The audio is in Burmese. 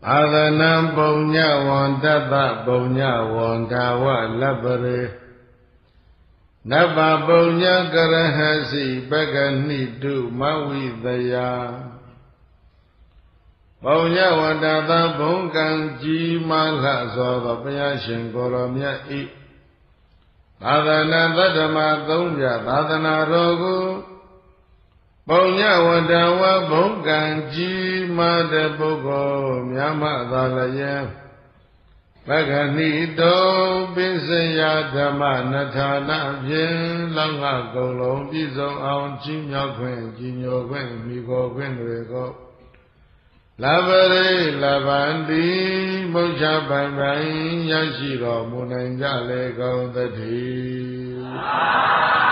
အာသနံပုညဝန္တတပုညဝန္တာဝလပရေနဗ္ဗပုညကရဟစီပကနိတုမဝိတယပုညဝန္တတဘုံကံကြီးမားလှသောဘုရားရှင်ကိုယ်တော်မြတ်ဤသာသနာသတ္တမသုံးပြသာသနာတော်ကိုပုညဝတ္တဝဘုံကံကြီးမားတဲ့ပုဂ္ဂိုလ်မြတ်မသာလျက်ပဂနိတောပိစယဓမ္မနထာနာဖြင့်လောကကုန်လုံးပြည့်စုံအောင်ကြီးမြောက်ခွင့်ကြီးညိုခွင့်မိခိုခွင့်တွေကိုလဘရေလဗန္တိဘုရားပိုင်ပိုင်ရရှိတော်မူနိုင်ကြလေကုန်သတည်း